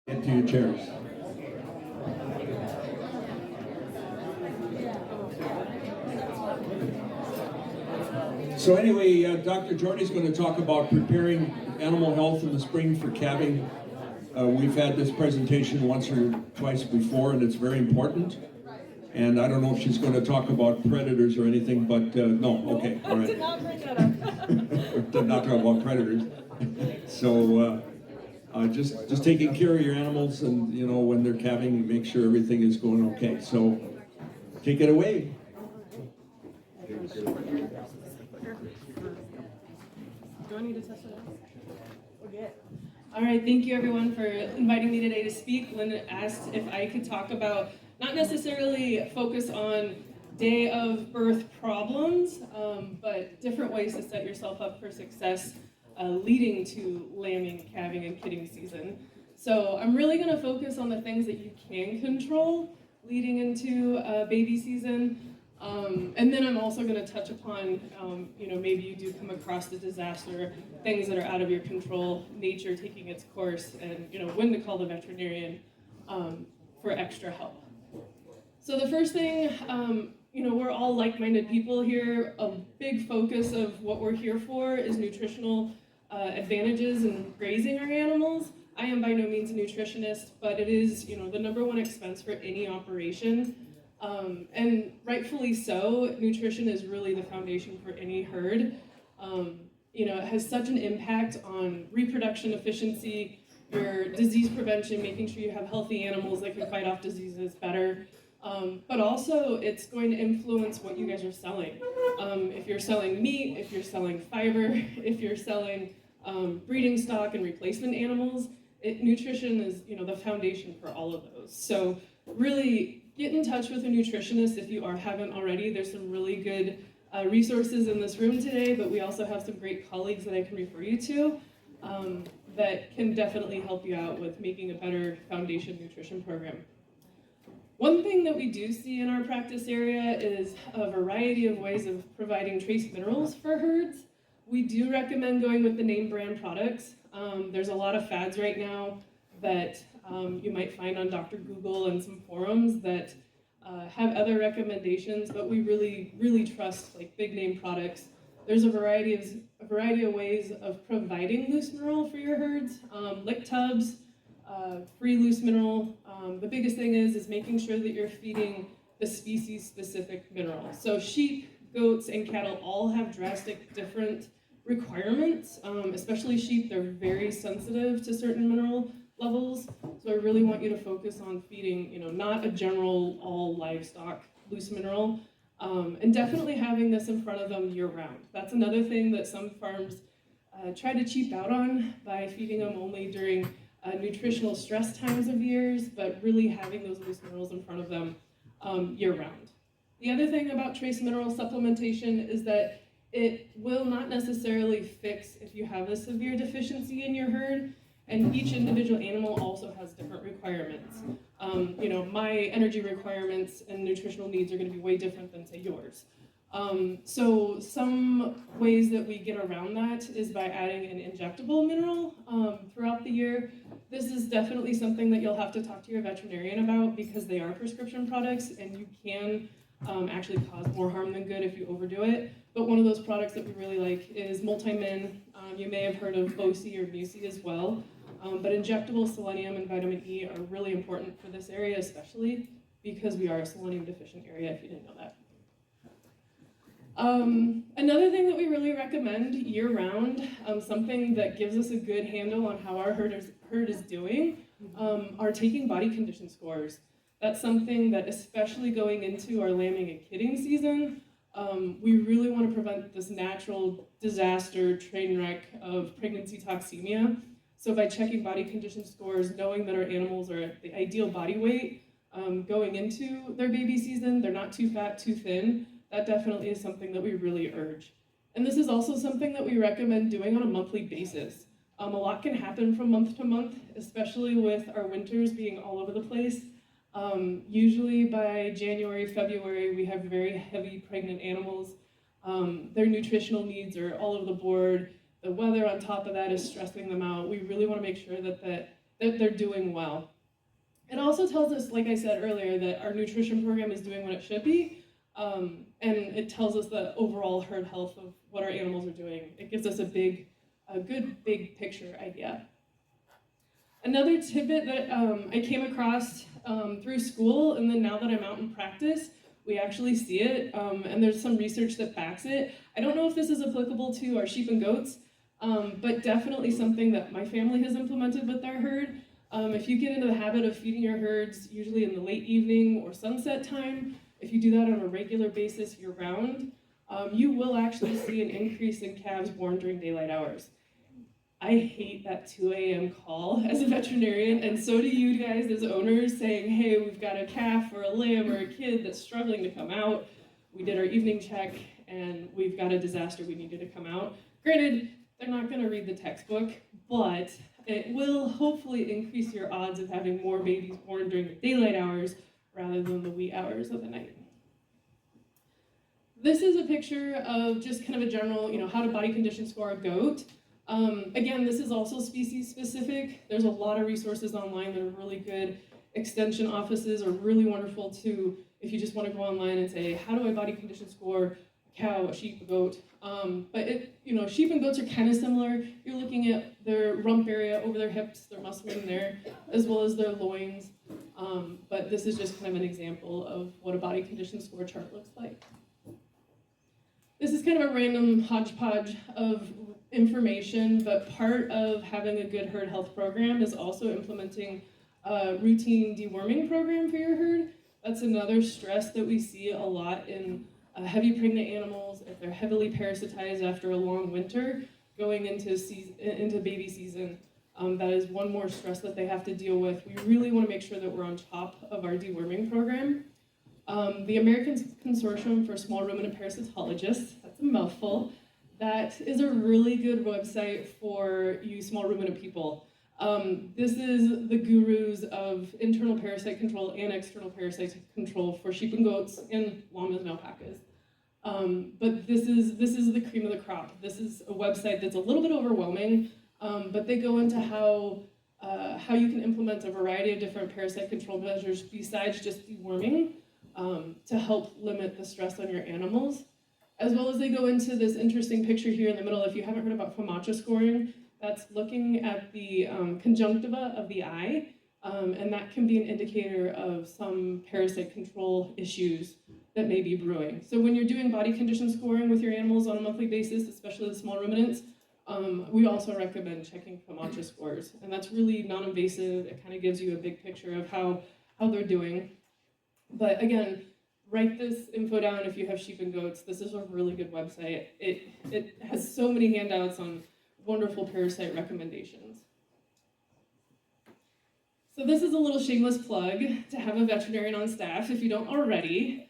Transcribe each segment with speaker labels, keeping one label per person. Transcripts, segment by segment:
Speaker 1: Get to your chairs. So anyway, Dr. Jordie's going to talk about preparing animal health in the spring for calving. We've had this presentation once or twice before, and it's very important. And I don't know if she's going to talk about predators or anything, but no, okay, all right.
Speaker 2: Did not bring that up.
Speaker 1: Did not talk about predators. So just taking care of your animals, and when they're calving, make sure everything is going okay. So take it away.
Speaker 2: Do I need to test it out? Okay. All right, thank you everyone for inviting me today to speak. Linda asked if I could talk about, not necessarily focus on day of birth problems, but different ways to set yourself up for success leading to lambing, calving, and kidding season. So I'm really going to focus on the things that you can control leading into baby season. And then I'm also going to touch upon, maybe you do come across the disaster, things that are out of your control, nature taking its course, and when to call the veterinarian for extra help. So the first thing, we're all like-minded people here. A big focus of what we're here for is nutritional advantages in grazing our animals. I am by no means a nutritionist, but it is, the #1 expense for any operation. And rightfully so, nutrition is really the foundation for any herd. It has such an impact on reproduction efficiency, your disease prevention, making sure you have healthy animals that can fight off diseases better. But also, it's going to influence what you guys are selling. If you're selling meat, if you're selling fiber, if you're selling breeding stock and replacement animals, nutrition is the foundation for all of those. So really, get in touch with a nutritionist if you haven't already. There's some really good resources in this room today, but we also have some great colleagues that I can refer you to that can definitely help you out with making a better foundation nutrition program. One thing that we do see in our practice area is a variety of ways of providing trace minerals for herds. We do recommend going with the name brand products. There's a lot of fads right now that you might find on Dr. Google and some forums that have other recommendations, but we really, really trust big name products. There's a variety of ways of providing loose mineral for your herds, lick tubs, free loose mineral. The biggest thing is making sure that you're feeding the species-specific mineral. So sheep, goats, and cattle all have drastic different requirements, especially sheep. They're very sensitive to certain mineral levels, so I really want you to focus on feeding, not a general all livestock loose mineral, and definitely having this in front of them year-round. That's another thing that some farms try to cheap out on by feeding them only during nutritional stress times of years, but really having those loose minerals in front of them year-round. The other thing about trace mineral supplementation is that it will not necessarily fix if you have a severe deficiency in your herd, and each individual animal also has different requirements. My energy requirements and nutritional needs are going to be way different than, say, yours. So some ways that we get around that is by adding an injectable mineral throughout the year. This is definitely something that you'll have to talk to your veterinarian about because they are prescription products and you can actually cause more harm than good if you overdo it. But one of those products that we really like is Multimin. You may have heard of OC or Muci as well. But injectable selenium and vitamin E are really important for this area, especially because we are a selenium deficient area, if you didn't know that. Another thing that we really recommend year-round, something that gives us a good handle on how our herd is doing, are taking body condition scores. That's something that, especially going into our lambing and kidding season, we really want to prevent this natural disaster train wreck of pregnancy toxemia. So by checking body condition scores, knowing that our animals are at the ideal body weight going into their baby season, they're not too fat, too thin, that definitely is something that we really urge. And this is also something that we recommend doing on a monthly basis. A lot can happen from month to month, especially with our winters being all over the place. Usually by January, February, we have very heavy pregnant animals. Their nutritional needs are all over the board. The weather on top of that is stressing them out. We really want to make sure that that they're doing well. It also tells us, like I said earlier, that our nutrition program is doing what it should be, and it tells us the overall herd health of what our animals are doing. It gives us a good big picture idea. Another tidbit that I came across through school, and then now that I'm out in practice, we actually see it, and there's some research that backs it. I don't know if this is applicable to our sheep and goats, but definitely something that my family has implemented with our herd. If you get into the habit of feeding your herds, usually in the late evening or sunset time, if you do that on a regular basis year-round, you will actually see an increase in calves born during daylight hours. I hate that 2 a.m. call as a veterinarian, and so do you guys as owners saying, hey, we've got a calf or a lamb or a kid that's struggling to come out. We did our evening check, and we've got a disaster, we needed to come out. Granted, they're not gonna read the textbook, but it will hopefully increase your odds of having more babies born during the daylight hours rather than the wee hours of the night. This is a picture of just kind of a general, how to body condition score a goat. Again, this is also species specific. There's a lot of resources online that are really good. Extension offices are really wonderful too, if you just want to go online and say, how do I body condition score a cow, a sheep, a goat? But sheep and goats are kind of similar. You're looking at their rump area over their hips, their muscle in there, as well as their loins. But this is just kind of an example of what a body condition score chart looks like. This is kind of a random hodgepodge of information, but part of having a good herd health program is also implementing a routine deworming program for your herd. That's another stress that we see a lot in heavy pregnant animals, if they're heavily parasitized after a long winter, going into baby season. That is one more stress that they have to deal with. We really want to make sure that we're on top of our deworming program. The American Consortium for Small Ruminant Parasitologists, that's a mouthful, that is a really good website for you small ruminant people. This is the gurus of internal parasite control and external parasite control for sheep and goats and llamas and alpacas. But this is the cream of the crop. This is a website that's a little bit overwhelming, but they go into how you can implement a variety of different parasite control measures besides just deworming to help limit the stress on your animals. As well as they go into this interesting picture here in the middle. If you haven't heard about FOMACHA scoring, that's looking at the conjunctiva of the eye, and that can be an indicator of some parasite control issues that may be brewing. So when you're doing body condition scoring with your animals on a monthly basis, especially the small ruminants, we also recommend checking FOMACHA scores, and that's really non-invasive. It kind of gives you a big picture of how they're doing. But again, write this info down if you have sheep and goats. This is a really good website. It has so many handouts on wonderful parasite recommendations. So this is a little shameless plug to have a veterinarian on staff if you don't already.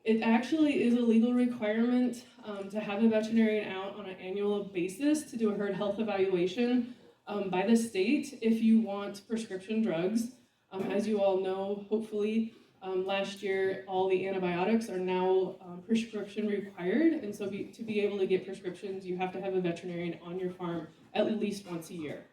Speaker 2: It actually is a legal requirement to have a veterinarian out on an annual basis to do a herd health evaluation by the state if you want prescription drugs. As you all know, hopefully, last year, all the antibiotics are now prescription required, and so to be able to get prescriptions, you have to have a veterinarian on your farm at least once a year.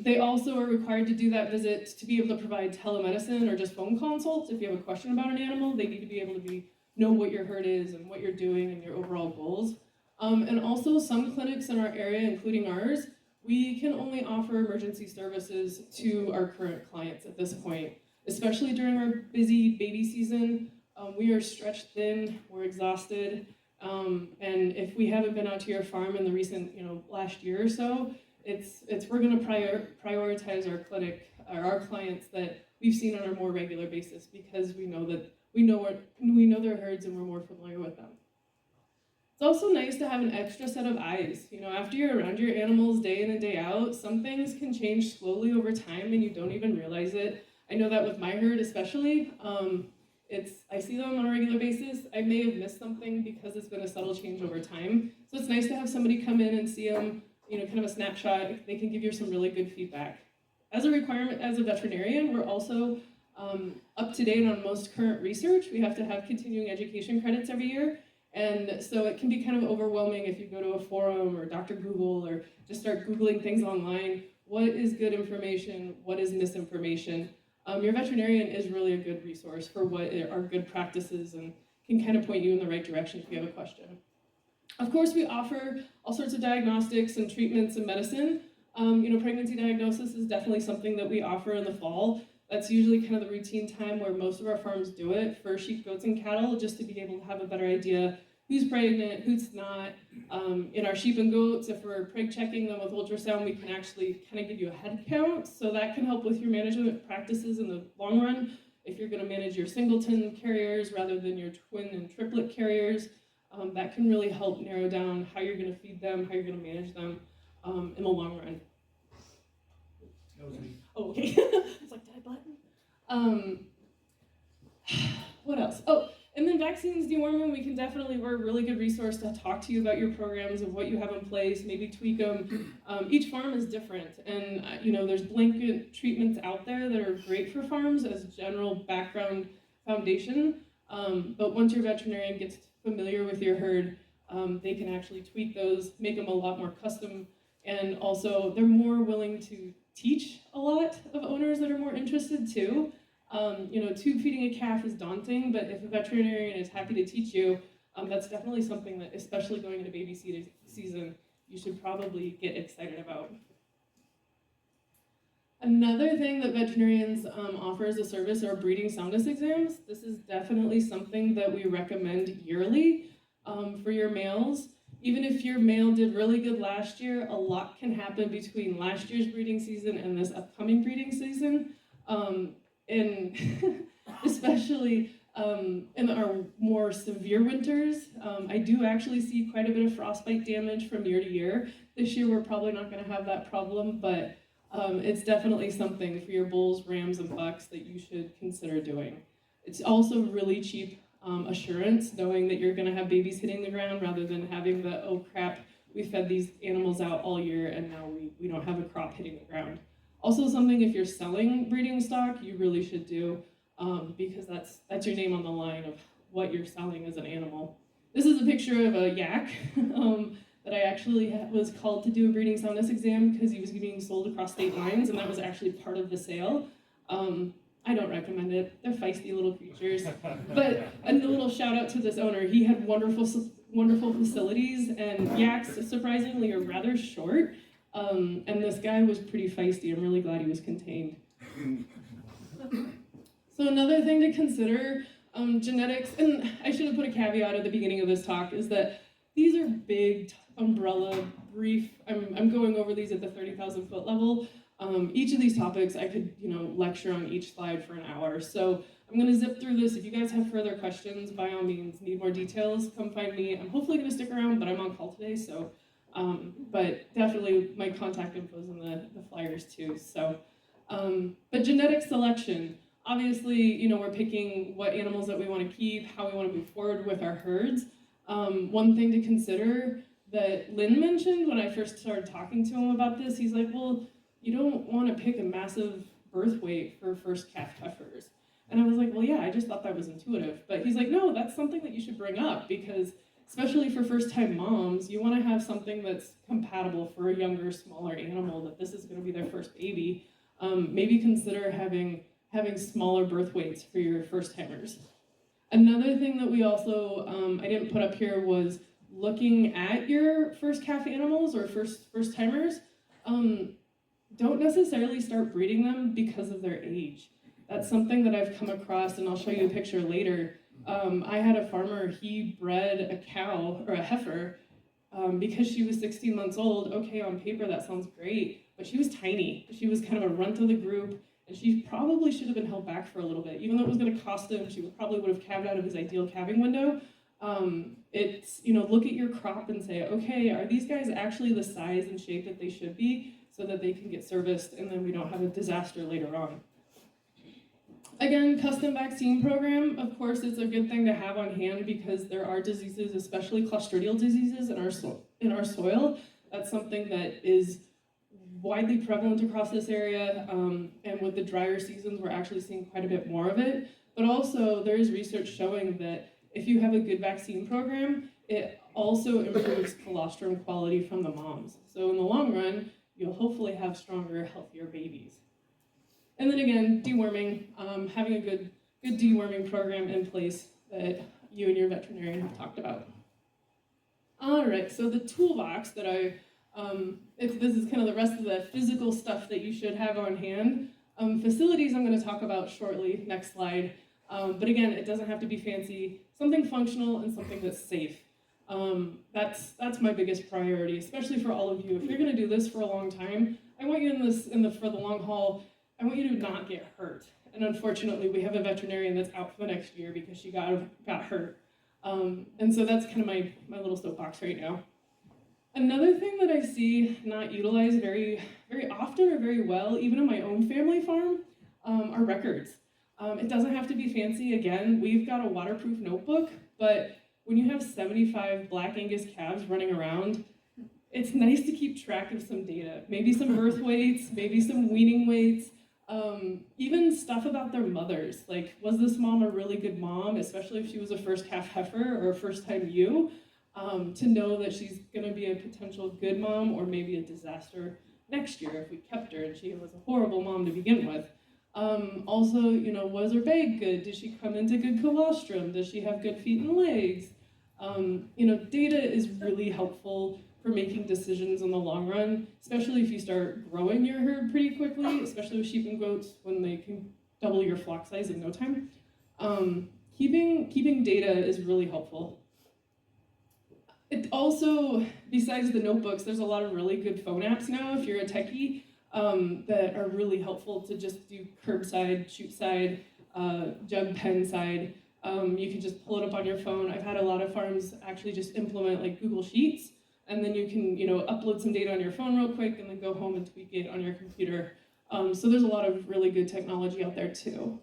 Speaker 2: They also are required to do that visit to be able to provide telemedicine or just phone consults. If you have a question about an animal, they need to be able to know what your herd is and what you're doing and your overall goals. And also, some clinics in our area, including ours, we can only offer emergency services to our current clients at this point. Especially during our busy baby season, we are stretched thin, we're exhausted, and if we haven't been out to your farm in the recent, last year or so, we're going to prioritize our clinic, or our clients that we've seen on a more regular basis because we know their herds and we're more familiar with them. It's also nice to have an extra set of eyes. After you're around your animals day in and day out, some things can change slowly over time and you don't even realize it. I know that with my herd especially. I see them on a regular basis. I may have missed something because it's been a subtle change over time. So it's nice to have somebody come in and see them, kind of a snapshot. They can give you some really good feedback. As a requirement as a veterinarian, we're also up to date on most current research. We have to have continuing education credits every year. And so it can be kind of overwhelming if you go to a forum or Dr. Google or just start Googling things online. what is good information, what is misinformation. Your veterinarian is really a good resource for what are good practices and can kind of point you in the right direction if you have a question. Of course, we offer all sorts of diagnostics and treatments and medicine. Pregnancy diagnosis is definitely something that we offer in the fall. That's usually kind of the routine time where most of our farms do it for sheep, goats, and cattle, just to be able to have a better idea who's pregnant, who's not. In our sheep and goats, if we're preg checking them with ultrasound, we can actually kind of give you a head count, so that can help with your management practices in the long run. If you're going to manage your singleton carriers rather than your twin and triplet carriers, that can really help narrow down how you're going to feed them, how you're going to manage them in the long run. Oh, okay. It's like, did I button? What else? Oh, and then vaccines, deworming, we're a really good resource to talk to you about your programs of what you have in place, maybe tweak them. Each farm is different, and there's blanket treatments out there that are great for farms as general background foundation, but once your veterinarian gets familiar with your herd, they can actually tweak those, make them a lot more custom, and also they're more willing to teach a lot of owners that are more interested too. Tube feeding a calf is daunting, but if a veterinarian is happy to teach you, that's definitely something that, especially going into baby season, you should probably get excited about. Another thing that veterinarians offer as a service are breeding soundness exams. This is definitely something that we recommend yearly for your males. Even if your male did really good last year, a lot can happen between last year's breeding season and this upcoming breeding season. And especially in our more severe winters, I do actually see quite a bit of frostbite damage from year to year. This year we're probably not going to have that problem, but it's definitely something for your bulls, rams, and bucks that you should consider doing. It's also really cheap assurance, knowing that you're going to have babies hitting the ground rather than having the, oh crap, we fed these animals out all year and now we don't have a crop hitting the ground. Also something, if you're selling breeding stock, you really should do, because that's your name on the line of what you're selling as an animal. This is a picture of a yak that I actually was called to do a breeding soundness exam because he was being sold across state lines, and that was actually part of the sale. I don't recommend it. They're feisty little creatures. But a little shout out to this owner. He had wonderful facilities, and yaks, surprisingly, are rather short. And this guy was pretty feisty. I'm really glad he was contained. So another thing to consider, genetics, and I should have put a caveat at the beginning of this talk, is that these are big umbrella, brief, I'm going over these at the 30,000 foot level. Each of these topics I could, lecture on each slide for an hour. So I'm gonna zip through this. If you guys have further questions, by all means, need more details, come find me. I'm hopefully gonna stick around, but I'm on call today, so, but definitely my contact info is in the flyers too. So, but genetic selection, obviously, we're picking what animals that we wanna keep, how we wanna move forward with our herds. One thing to consider that Lynn mentioned when I first started talking to him about this, he's like, well, you don't want to pick a massive birth weight for first calf heifers. And I was like, well, yeah, I just thought that was intuitive. But he's like, no, that's something that you should bring up, because especially for first-time moms, you want to have something that's compatible for a younger, smaller animal, that this is going to be their first baby. Maybe consider having smaller birth weights for your first-timers. Another thing that we also, I didn't put up here, was looking at your first calf animals or first-timers. Don't necessarily start breeding them because of their age. That's something that I've come across, and I'll show you a picture later. I had a farmer, he bred a cow, or a heifer, because she was 16 months old. Okay, on paper that sounds great, but she was tiny. She was kind of a runt of the group, and she probably should have been held back for a little bit. Even though it was gonna cost him, she probably would have calved out of his ideal calving window. It's, look at your crop and say, okay, are these guys actually the size and shape that they should be, so that they can get serviced and then we don't have a disaster later on. Again, custom vaccine program, of course, it's a good thing to have on hand because there are diseases, especially clostridial diseases in our soil. That's something that is widely prevalent across this area, and with the drier seasons, we're actually seeing quite a bit more of it. But also, there is research showing that if you have a good vaccine program, it also improves colostrum quality from the moms. So in the long run, you'll hopefully have stronger, healthier babies. And then again, deworming, having a good deworming program in place that you and your veterinarian have talked about. All right, so the toolbox that this is kind of the rest of the physical stuff that you should have on hand. Facilities I'm going to talk about shortly, next slide. But again, it doesn't have to be fancy, something functional and something that's safe. That's my biggest priority, especially for all of you. If you're going to do this for a long time, I want you for the long haul. I want you to not get hurt. And unfortunately, we have a veterinarian that's out for the next year because she got hurt. And so that's kind of my little soapbox right now. Another thing that I see not utilized very, very often or very well, even on my own family farm, are records. It doesn't have to be fancy. Again, we've got a waterproof notebook, but when you have 75 Black Angus calves running around, it's nice to keep track of some data. Maybe some birth weights, maybe some weaning weights, even stuff about their mothers. Like, was this mom a really good mom, especially if she was a first calf heifer or a first time ewe, to know that she's gonna be a potential good mom or maybe a disaster next year if we kept her and she was a horrible mom to begin with. Also, was her bag good? Did she come into good colostrum? Does she have good feet and legs? Data is really helpful for making decisions in the long run, especially if you start growing your herd pretty quickly, especially with sheep and goats when they can double your flock size in no time. Keeping data is really helpful. It also, besides the notebooks, there's a lot of really good phone apps now if you're a techie that are really helpful to just do curbside, chute side, jug pen side. You can just pull it up on your phone. I've had a lot of farms actually just implement like Google Sheets, and then you can upload some data on your phone real quick and then go home and tweak it on your computer. So there's a lot of really good technology out there too.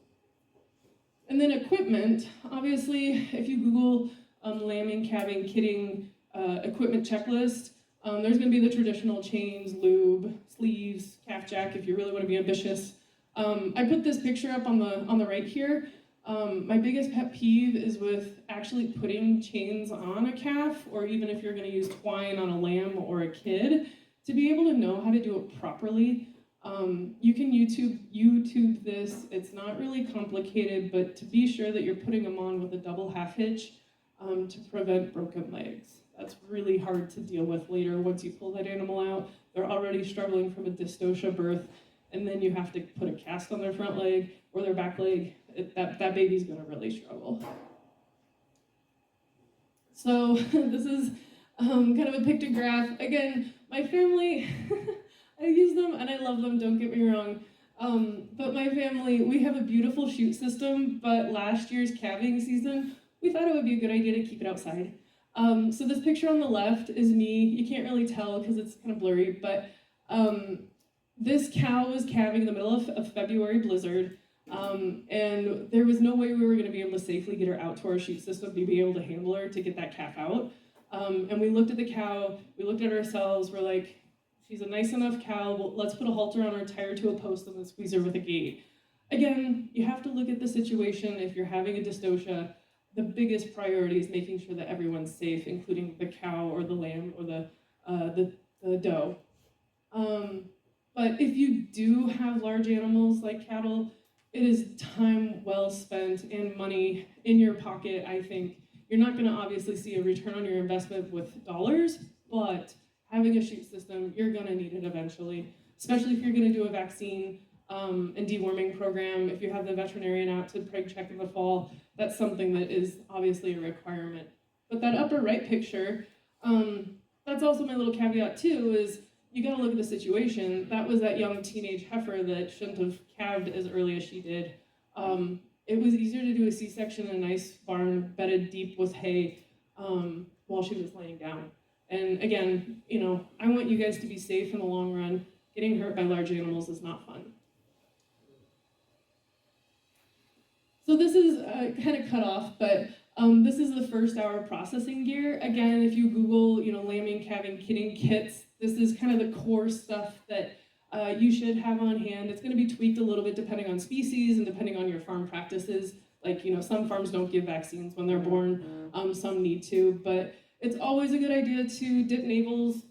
Speaker 2: And then equipment, obviously, if you Google lambing, calving, kidding, equipment checklist, there's going to be the traditional chains, lube, sleeves, calf jack if you really want to be ambitious. I put this picture up on the right here. My biggest pet peeve is with actually putting chains on a calf, or even if you're going to use twine on a lamb or a kid, to be able to know how to do it properly. You can YouTube this. It's not really complicated, but to be sure that you're putting them on with a double half hitch to prevent broken legs. That's really hard to deal with later once you pull that animal out. They're already struggling from a dystocia birth, and then you have to put a cast on their front leg or their back leg. That baby's gonna really struggle. So this is kind of a pictograph. Again, my family, I use them and I love them, don't get me wrong. But my family, we have a beautiful chute system, but last year's calving season, we thought it would be a good idea to keep it outside. So this picture on the left is me. You can't really tell because it's kind of blurry, but this cow was calving in the middle of a February blizzard, and there was no way we were going to be able to safely get her out to our chute system to be able to handle her to get that calf out. And we looked at the cow, we looked at ourselves, we're like, she's a nice enough cow, well, let's put a halter on her, tie her to a post, and then squeeze her with a gate. Again, you have to look at the situation. If you're having a dystocia, the biggest priority is making sure that everyone's safe, including the cow or the lamb or the doe. But if you do have large animals like cattle, it is time well spent and money in your pocket, I think. You're not going to obviously see a return on your investment with dollars, but having a chute system, you're going to need it eventually, especially if you're going to do a vaccine and deworming program. If you have the veterinarian out to preg check in the fall, that's something that is obviously a requirement. But that upper right picture, that's also my little caveat too, is you got to look at the situation. That was that young teenage heifer that shouldn't have calved as early as she did. It was easier to do a C-section in a nice barn bedded deep with hay while she was laying down. And again, I want you guys to be safe in the long run. Getting hurt by large animals is not fun. So this is kind of cut off, but this is the first hour processing gear. Again, if you Google, lambing, calving, kidding kits, this is kind of the core stuff that you should have on hand. It's going to be tweaked a little bit depending on species and depending on your farm practices. Like, some farms don't give vaccines when they're born, some need to, but it's always a good idea to dip navels.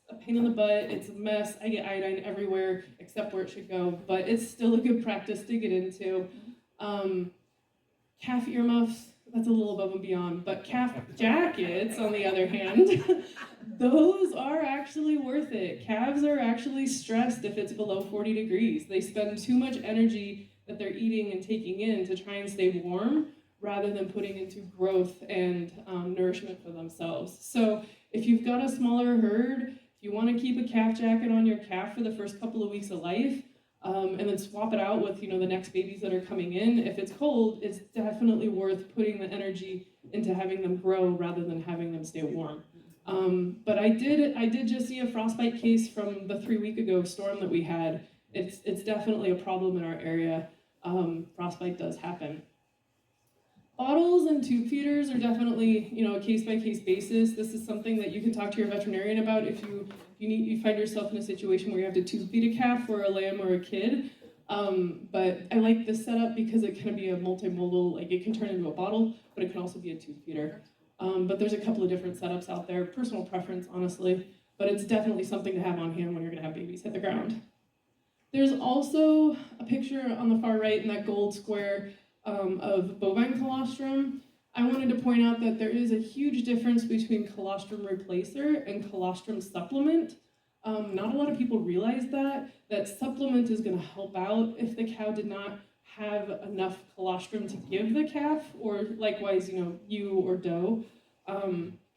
Speaker 2: a pain in the butt, it's a mess, I get iodine everywhere except where it should go, but it's still a good practice to get into. Calf earmuffs, that's a little above and beyond, but calf jackets, on the other hand, those are actually worth it. Calves are actually stressed if it's below 40 degrees. They spend too much energy that they're eating and taking in to try and stay warm rather than putting into growth and nourishment for themselves. So if you've got a smaller herd, if you want to keep a calf jacket on your calf for the first couple of weeks of life, and then swap it out with the next babies that are coming in. If it's cold, it's definitely worth putting the energy into having them grow rather than having them stay warm. But I did just see a frostbite case from the 3-week ago storm that we had. It's definitely a problem in our area. Frostbite does happen. Bottles and tube feeders are definitely, a case-by-case basis. This is something that you can talk to your veterinarian about if you find yourself in a situation where you have to tube feed a calf or a lamb or a kid. But I like this setup because it can be a multimodal, like it can turn into a bottle, but it can also be a tube feeder. But there's a couple of different setups out there, personal preference, honestly, but it's definitely something to have on hand when you're gonna have babies hit the ground. There's also a picture on the far right in that gold square of bovine colostrum. I wanted to point out that there is a huge difference between colostrum replacer and colostrum supplement. Not a lot of people realize that supplement is going to help out if the cow did not have enough colostrum to give the calf, or likewise, ewe or doe.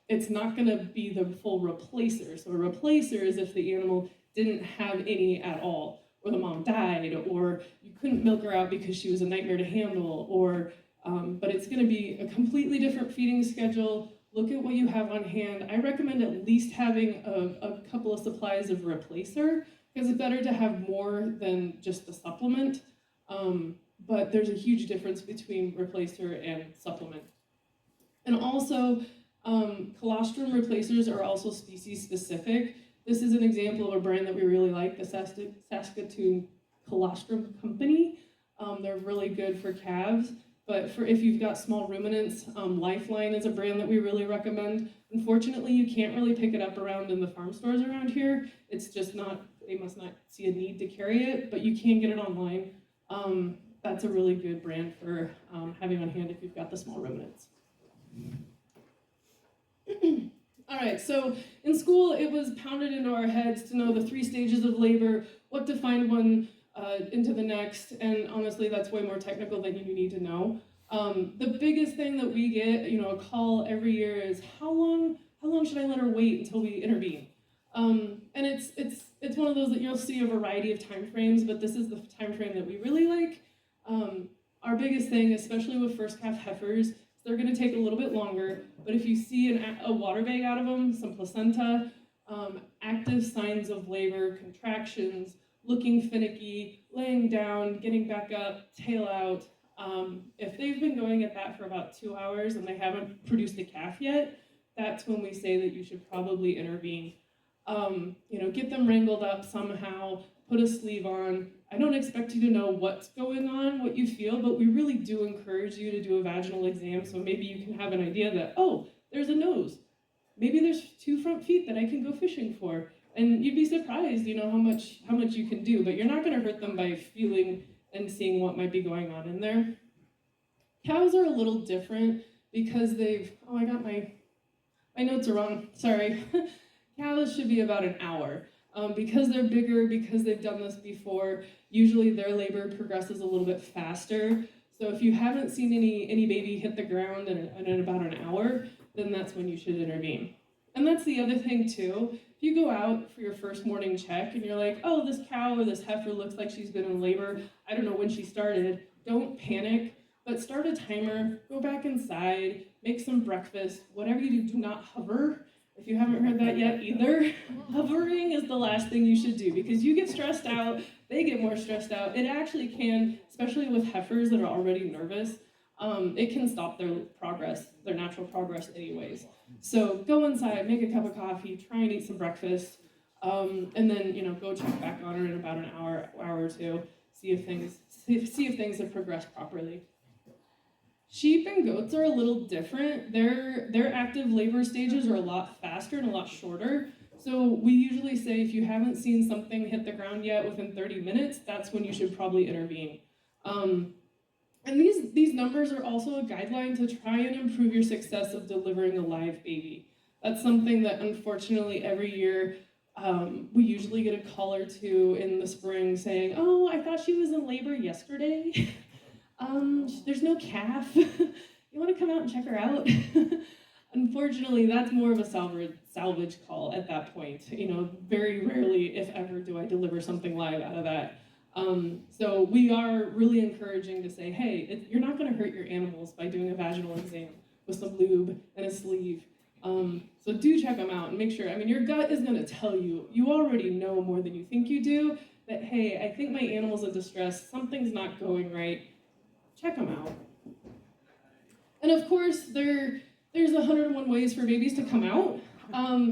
Speaker 2: It's not going to be the full replacer. So a replacer is if the animal didn't have any at all, or the mom died, or you couldn't milk her out because she was a nightmare to handle, or but it's going to be a completely different feeding schedule. Look at what you have on hand. I recommend at least having a couple of supplies of replacer, because it's better to have more than just the supplement. But there's a huge difference between replacer and supplement. And also, colostrum replacers are also species specific. This is an example of a brand that we really like, the Saskatoon Colostrum Company. They're really good for calves, but if you've got small ruminants, Lifeline is a brand that we really recommend. Unfortunately, you can't really pick it up around in the farm stores around here. It's just not, they must not see a need to carry it, but you can get it online. That's a really good brand for having on hand if you've got the small ruminants. All right, so in school, it was pounded into our heads to know the 3 stages of labor, what to find one into the next, and honestly, that's way more technical than you need to know. The biggest thing that we get, a call every year is how long should I let her wait until we intervene? And it's one of those that you'll see a variety of time frames, but this is the time frame that we really like. Our biggest thing, especially with first calf heifers, they're going to take a little bit longer, but if you see a water bag out of them, some placenta, active signs of labor, contractions, looking finicky, laying down, getting back up, tail out, if they've been going at that for about 2 hours and they haven't produced a calf yet, that's when we say that you should probably intervene. Get them wrangled up somehow, put a sleeve on. I don't expect you to know what's going on, what you feel, but we really do encourage you to do a vaginal exam, so maybe you can have an idea that, oh, there's a nose. Maybe there's 2 front feet that I can go fishing for. And you'd be surprised, how much you can do, but you're not gonna hurt them by feeling and seeing what might be going on in there. Cows are a little different because I got my notes are wrong, sorry. Cows should be about an hour. Because they're bigger, because they've done this before, usually their labor progresses a little bit faster. So if you haven't seen any baby hit the ground in about an hour, then that's when you should intervene. And that's the other thing too. If you go out for your first morning check and you're like, oh, this cow or this heifer looks like she's been in labor, I don't know when she started, don't panic, but start a timer, go back inside, make some breakfast, whatever you do not hover. If you haven't heard that yet either, hovering is the last thing you should do because you get stressed out, they get more stressed out. It actually can, especially with heifers that are already nervous, it can stop their progress, their natural progress anyways. So go inside, make a cup of coffee, try and eat some breakfast, and then go check back on her in about an hour or two, see if things have progressed properly. Sheep and goats are a little different. Their active labor stages are a lot faster and a lot shorter. So we usually say if you haven't seen something hit the ground yet within 30 minutes, that's when you should probably intervene. And these numbers are also a guideline to try and improve your success of delivering a live baby. That's something that unfortunately every year we usually get a call or two in the spring saying, oh, I thought she was in labor yesterday. There's no calf. You want to come out and check her out? Unfortunately, that's more of a salvage call at that point. Very rarely, if ever, do I deliver something live out of that. So we are really encouraging to say, hey, you're not going to hurt your animals by doing a vaginal exam with some lube and a sleeve. So do check them out and make sure. Your gut is going to tell you. You already know more than you think you do that, hey, I think my animal's in distress. Something's not going right. Check them out. And of course, there's 101 ways for babies to come out,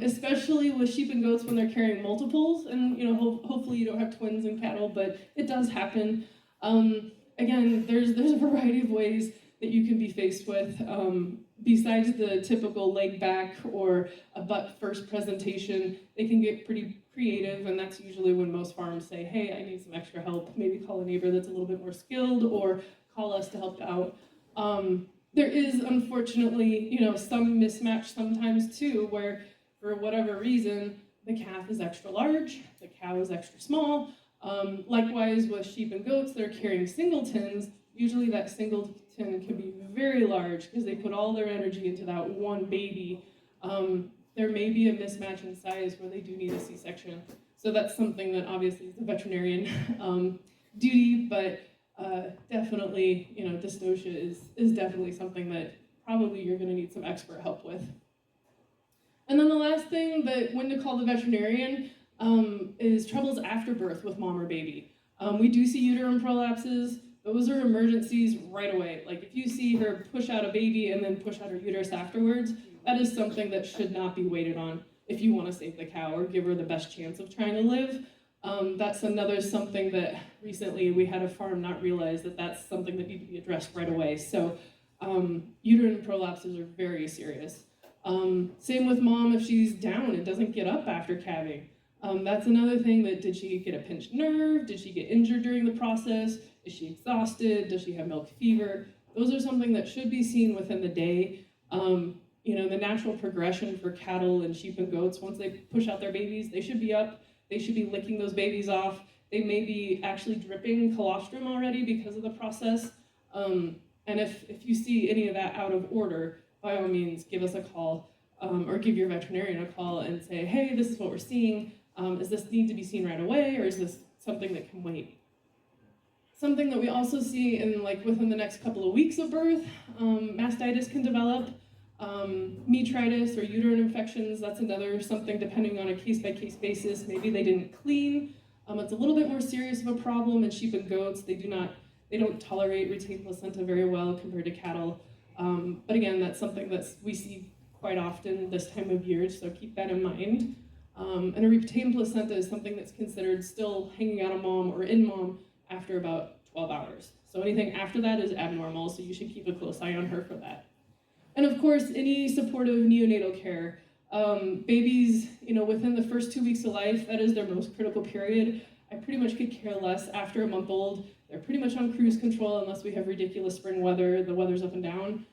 Speaker 2: especially with sheep and goats when they're carrying multiples. And hopefully you don't have twins in cattle, but it does happen. Again, there's a variety of ways that you can be faced with. Besides the typical leg back or a butt first presentation, they can get pretty creative, and that's usually when most farms say, hey, I need some extra help. Maybe call a neighbor that's a little bit more skilled, or call us to help out. There is, unfortunately, some mismatch sometimes too, where for whatever reason, the calf is extra large, the cow is extra small. Likewise with sheep and goats, they're carrying singletons. Usually that singleton can be very large because they put all their energy into that one baby. There may be a mismatch in size where they do need a C-section. So that's something that obviously is a veterinarian duty, but definitely, dystocia is definitely something that probably you're going to need some expert help with. And then the last thing that when to call the veterinarian is troubles after birth with mom or baby. We do see uterine prolapses. Those are emergencies right away. Like if you see her push out a baby and then push out her uterus afterwards, that is something that should not be waited on if you want to save the cow or give her the best chance of trying to live. That's another something that recently we had a farm not realize that that's something that needs to be addressed right away. So uterine prolapses are very serious. Same with mom if she's down and doesn't get up after calving. That's another thing that, did she get a pinched nerve? Did she get injured during the process? Is she exhausted? Does she have milk fever? Those are something that should be seen within the day. The natural progression for cattle and sheep and goats, once they push out their babies, they should be up. They should be licking those babies off. They may be actually dripping colostrum already because of the process. And if you see any of that out of order, by all means, give us a call or give your veterinarian a call and say, hey, this is what we're seeing. Does this need to be seen right away, or is this something that can wait? Something that we also see within the next couple of weeks of birth, mastitis can develop. Metritis or uterine infections, that's another something depending on a case-by-case basis. Maybe they didn't clean. It's a little bit more serious of a problem in sheep and goats. They don't tolerate retained placenta very well compared to cattle. But again, that's something that we see quite often this time of year, so keep that in mind. And a retained placenta is something that's considered still hanging out of mom or in mom after about 12 hours. So anything after that is abnormal, so you should keep a close eye on her for that. And of course, any supportive neonatal care. Babies, within the first 2 weeks of life, that is their most critical period. I pretty much could care less after a month old. They're pretty much on cruise control unless we have ridiculous spring weather, the weather's up and down.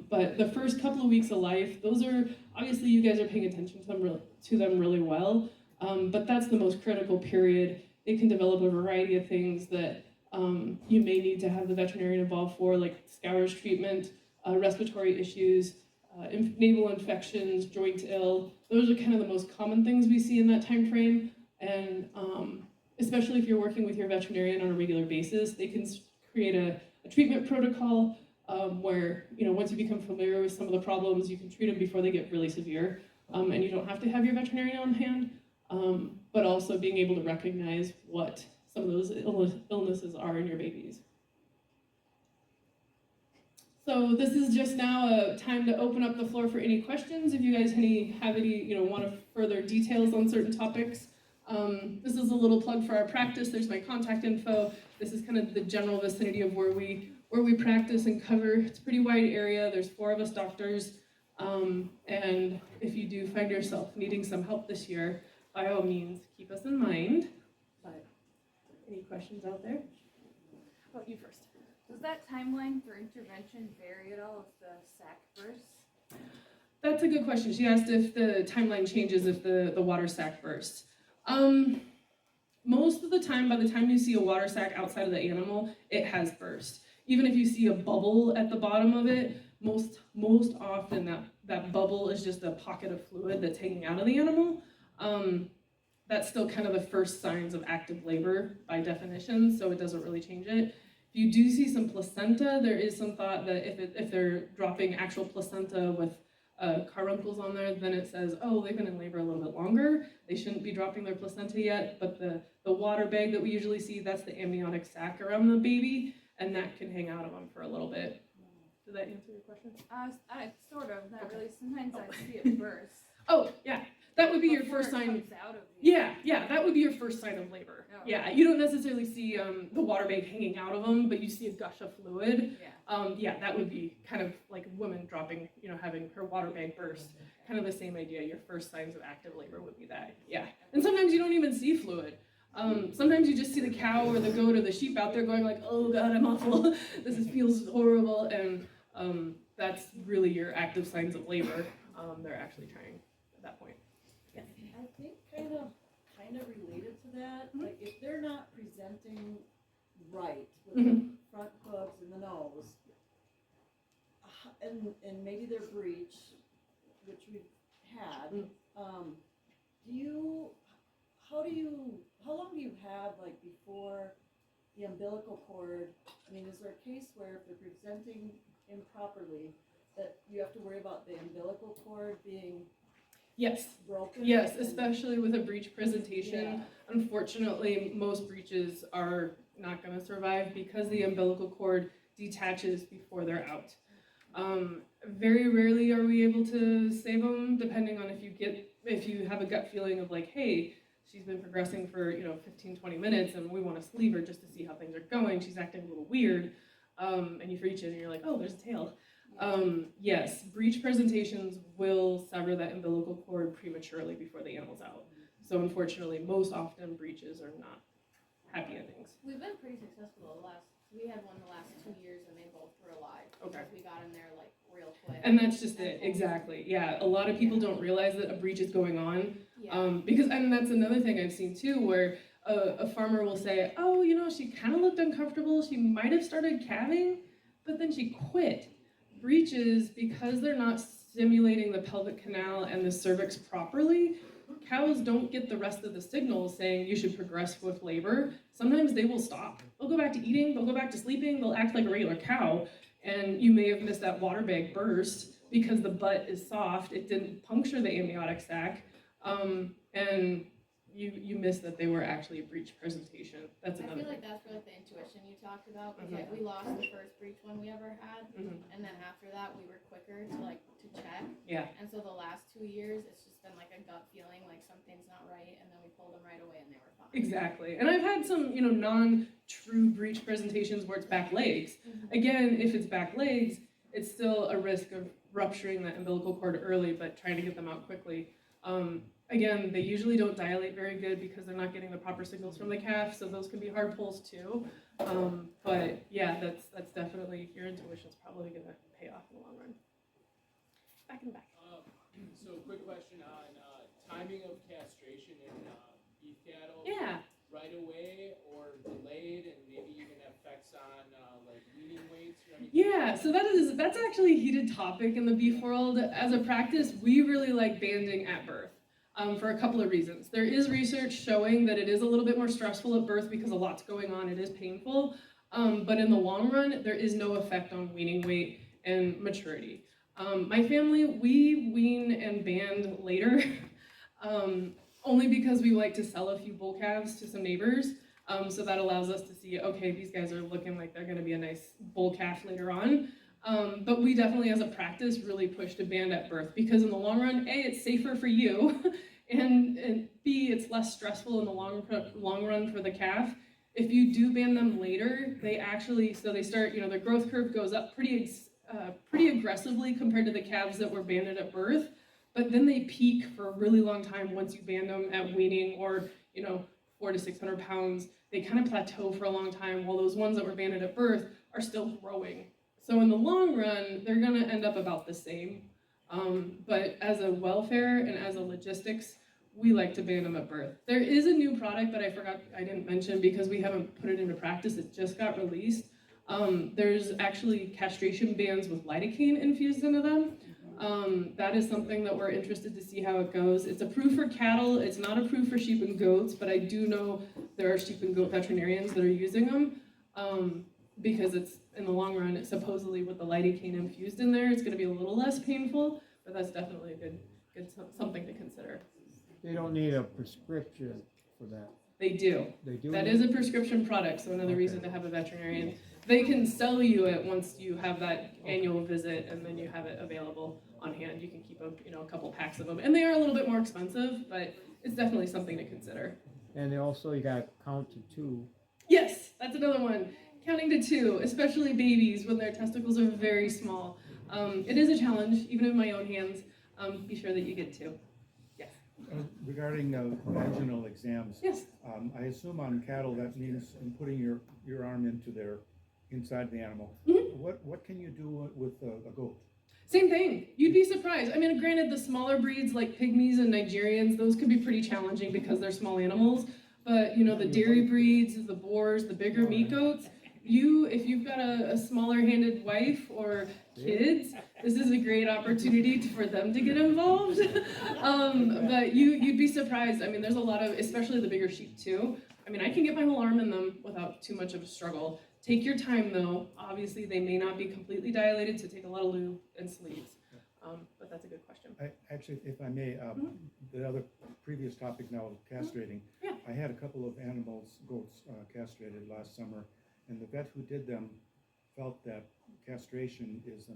Speaker 2: But the first couple of weeks of life, those are, obviously you guys are paying attention to them really well, but that's the most critical period. It can develop a variety of things that you may need to have the veterinarian involved for, like scourge treatment, respiratory issues, naval infections, joint ill. Those are kind of the most common things we see in that time frame. And especially if you're working with your veterinarian on a regular basis, they can create a treatment protocol where, once you become familiar with some of the problems, you can treat them before they get really severe. And you don't have to have your veterinarian on hand, but also being able to recognize what some of those illnesses are in your babies. So this is just now a time to open up the floor for any questions. If you guys have any, want further details on certain topics. This is a little plug for our practice. There's my contact info. This is kind of the general vicinity of where we practice and cover. It's a pretty wide area. There's 4 of us doctors. And if you do find yourself needing some help this year, by all means, keep us in mind. But any questions out there? How about you first?
Speaker 3: Does that timeline for intervention vary at all if the sac bursts?
Speaker 2: That's a good question. She asked if the timeline changes if the water sac bursts. Most of the time, by the time you see a water sac outside of the animal, it has burst. Even if you see a bubble at the bottom of it, most often that bubble is just a pocket of fluid that's hanging out of the animal. That's still kind of the first signs of active labor by definition, so it doesn't really change it. If you do see some placenta, there is some thought that if they're dropping actual placenta with caruncles on there, then it says, oh, they've been in labor a little bit longer. They shouldn't be dropping their placenta yet, but the water bag that we usually see, that's the amniotic sac around the baby, and that can hang out of them for a little bit. Did that answer your question?
Speaker 3: Sort of, not really. Sometimes I see it burst.
Speaker 2: Oh, yeah. That would be your
Speaker 3: before
Speaker 2: first
Speaker 3: it
Speaker 2: sign.
Speaker 3: comes out of the
Speaker 2: Yeah, that would be your first sign of labor.
Speaker 3: Oh.
Speaker 2: Yeah, you don't necessarily see the water bag hanging out of them, but you see a gush of fluid.
Speaker 3: Yeah.
Speaker 2: That would be kind of like women dropping, having her water bag burst. Kind of the same idea. Your first signs of active labor would be that. Yeah, and sometimes you don't even see fluid. Sometimes you just see the cow or the goat or the sheep out there going like, oh God, I'm awful. Feels horrible, and that's really your active signs of labor. They're actually trying at that point.
Speaker 4: I think kind of related to that, like if they're not presenting right with the front hooves and the nose, and maybe they're breech, which we've had, how long do you have like before the umbilical cord? I mean, is there a case where if they're presenting improperly that you have to worry about the umbilical cord being
Speaker 2: Yes.
Speaker 4: broken?
Speaker 2: Yes, especially with a breech presentation.
Speaker 4: Yeah.
Speaker 2: Unfortunately, most breeches are not going to survive because the umbilical cord detaches before they're out. Very rarely are we able to save them, depending on if you have a gut feeling of like, hey, she's been progressing for 15-20 minutes and we want to leave her just to see how things are going. She's acting a little weird, and you reach in and you're like, oh, there's a tail. Yes, breech presentations will sever that umbilical cord prematurely before the animal's out. So unfortunately, most often breeches are not happy endings.
Speaker 3: We've been pretty successful we had one the last 2 years and they both were alive.
Speaker 2: Okay.
Speaker 3: Because we got in there like real quick.
Speaker 2: And that's just it, exactly. Yeah, a lot of people don't realize that a breech is going on. And that's another thing I've seen too, where a farmer will say, oh, she kind of looked uncomfortable. She might have started calving, but then she quit. Breeches, because they're not stimulating the pelvic canal and the cervix properly, cows don't get the rest of the signals saying you should progress with labor. Sometimes they will stop. They'll go back to eating, they'll go back to sleeping, they'll act like a regular cow, and you may have missed that water bag burst because the butt is soft, it didn't puncture the amniotic sac, and you missed that they were actually a breech presentation. That's another
Speaker 3: I feel like
Speaker 2: thing.
Speaker 3: that's where the intuition you talked about, because like we lost the first breech one we ever had, and then after that we were quicker to check.
Speaker 2: Yeah.
Speaker 3: And so the last 2 years it's just been like a gut feeling like something's not right, and then we pulled them right away and they were fine.
Speaker 2: Exactly. And I've had some, non-true breech presentations where it's back legs. Again, if it's back legs, it's still a risk of rupturing that umbilical cord early, but trying to get them out quickly. Again, they usually don't dilate very good because they're not getting the proper signals from the calf, so those can be hard pulls too. But yeah, that's definitely, your intuition's probably gonna pay off in the long run. Back in the back.
Speaker 5: So quick question on timing of castration in beef cattle.
Speaker 2: Yeah.
Speaker 5: Right away or delayed, and maybe even effects on like weaning weights or anything?
Speaker 2: Yeah, so that's actually a heated topic in the beef world. As a practice, we really like banding at birth. For a couple of reasons. There is research showing that it is a little bit more stressful at birth because a lot's going on, it is painful, but in the long run, there is no effect on weaning weight and maturity. My family, we wean and band later, only because we like to sell a few bull calves to some neighbors, so that allows us to see, okay, these guys are looking like they're gonna be a nice bull calf later on. But we definitely, as a practice, really push to band at birth because in the long run, A, it's safer for you, and B, it's less stressful in the long run for the calf. If you do band them later, they start, their growth curve goes up pretty pretty aggressively compared to the calves that were banded at birth, but then they peak for a really long time once you band them at weaning, or 400 to 600 pounds. They kind of plateau for a long time, while those ones that were banded at birth are still growing. So in the long run, they're gonna end up about the same. But as a welfare and as a logistics, we like to band them at birth. There is a new product that I didn't mention because we haven't put it into practice. It just got released. There's actually castration bands with lidocaine infused into them. That is something that we're interested to see how it goes. It's approved for cattle. It's not approved for sheep and goats, but I do know there are sheep and goat veterinarians that are using them because it's, in the long run, it's supposedly with the lidocaine infused in there, it's going to be a little less painful, but that's definitely a good something to consider.
Speaker 6: They don't need a prescription for that.
Speaker 2: They do.
Speaker 6: They do.
Speaker 2: That is a prescription product, so another reason to have a veterinarian. They can sell you it once you have that annual visit, and then you have it available on hand. You can keep a couple packs of them, and they are a little bit more expensive, but it's definitely something to consider.
Speaker 6: And also you got count to 2.
Speaker 2: Yes, that's another one. Counting to 2, especially babies when their testicles are very small. It is a challenge, even in my own hands. Be sure that you get 2. Yes.
Speaker 7: Regarding vaginal exams,
Speaker 2: Yes.
Speaker 7: I assume on cattle that means putting your arm inside the animal.
Speaker 2: Mm-hmm.
Speaker 7: What can you do with a goat?
Speaker 2: Same thing. You'd be surprised. I mean, granted, the smaller breeds like pygmies and Nigerians, those could be pretty challenging because they're small animals. But the dairy breeds, the boars, the bigger meat goats, if you've got a smaller-handed wife or kids, this is a great opportunity for them to get involved. But you'd be surprised. I mean, there's a lot of, especially the bigger sheep too. I mean, I can get my whole arm in them without too much of a struggle. Take your time though. Obviously, they may not be completely dilated, so take a lot of lube and sleeves. But that's a good question.
Speaker 7: Actually, if I may, the other previous topic now, castrating.
Speaker 2: Yeah.
Speaker 7: I had a couple of goats castrated last summer, and the vet who did them felt that castration is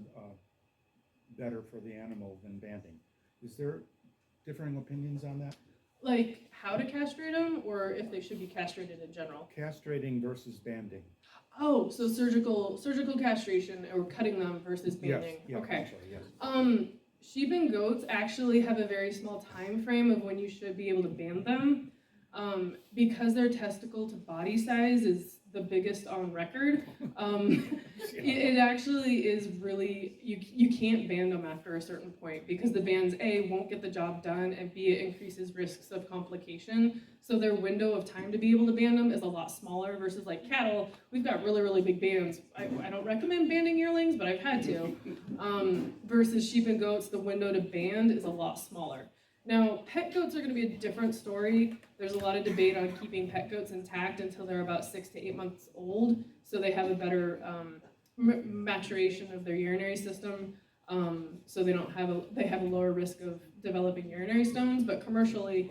Speaker 7: better for the animal than banding. Is there differing opinions on that?
Speaker 2: Like how to castrate them, or if they should be castrated in general?
Speaker 7: Castrating versus banding.
Speaker 2: Oh, so surgical castration or cutting them versus banding.
Speaker 7: Yes,
Speaker 2: Okay.
Speaker 7: actually, yes.
Speaker 2: Sheep and goats actually have a very small time frame of when you should be able to band them. Because their testicle to body size is the biggest on record, it actually is really, you can't band them after a certain point because the bands, A, won't get the job done, and B, it increases risks of complication. So their window of time to be able to band them is a lot smaller versus like cattle. We've got really, really big bands. I don't recommend banding yearlings, but I've had to. Versus sheep and goats, the window to band is a lot smaller. Now, pet goats are going to be a different story. There's a lot of debate on keeping pet goats intact until they're about 6 to 8 months old, so they have a better maturation of their urinary system, so they have a lower risk of developing urinary stones. But commercially,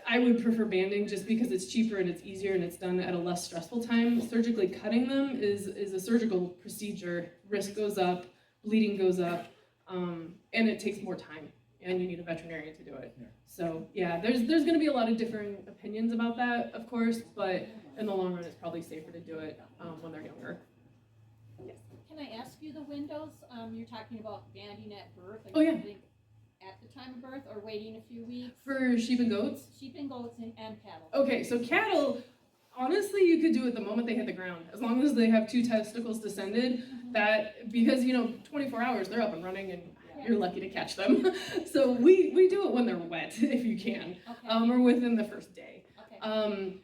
Speaker 2: I would prefer banding just because it's cheaper and it's easier and it's done at a less stressful time. Surgically cutting them is a surgical procedure. Risk goes up, bleeding goes up, and it takes more time. And you need a veterinarian to do it.
Speaker 7: Yeah.
Speaker 2: So yeah, there's going to be a lot of differing opinions about that, of course, but in the long run, it's probably safer to do it when they're younger. Yes.
Speaker 8: Can I ask you the windows? You're talking about banding at birth. Like
Speaker 2: Oh, yeah.
Speaker 8: banding at the time of birth or waiting a few weeks?
Speaker 2: For sheep and goats?
Speaker 8: Sheep and goats and cattle.
Speaker 2: Okay, so cattle, honestly, you could do it the moment they hit the ground, as long as they have 2 testicles descended. That because 24 hours they're up and running and you're lucky to catch them. So we do it when they're wet, if you can,
Speaker 8: Okay.
Speaker 2: or within the first day.
Speaker 8: Okay.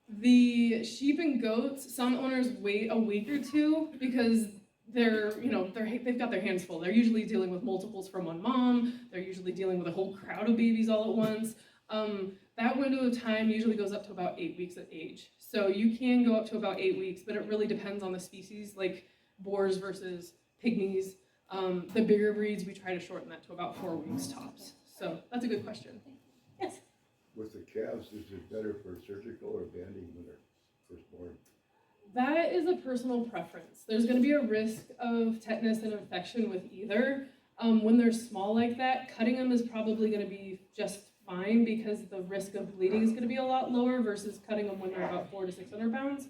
Speaker 2: The sheep and goats, some owners wait a week or 2 because they've got their hands full. They're usually dealing with multiples from one mom. They're usually dealing with a whole crowd of babies all at once. That window of time usually goes up to about 8 weeks of age. So you can go up to about 8 weeks, but it really depends on the species, like boars versus pygmies. The bigger breeds, we try to shorten that to about 4 weeks tops. So that's a good question. Yes?
Speaker 9: With the calves, is it better for surgical or banding when they're first born?
Speaker 2: That is a personal preference. There's going to be a risk of tetanus and infection with either. When they're small like that, cutting them is probably going to be just fine because the risk of bleeding is going to be a lot lower versus cutting them when they're about 400 to 600 pounds.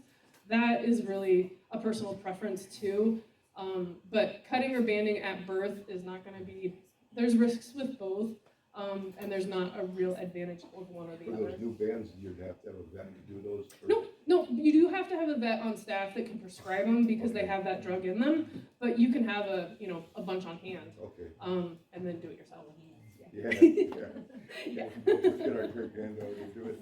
Speaker 2: That is really a personal preference too. But cutting or banding at birth is not going to be, there's risks with both, and there's not a real advantage of one or the
Speaker 9: For
Speaker 2: other.
Speaker 9: those new bands, you'd have to have a vet to do those? Or-
Speaker 2: No, you do have to have a vet on staff that can prescribe them because they have that drug in them, but you can have a bunch on hand,
Speaker 9: Okay.
Speaker 2: and then do it yourself.
Speaker 9: Yeah,
Speaker 2: Yeah.
Speaker 9: Get our great granddaughter to do it.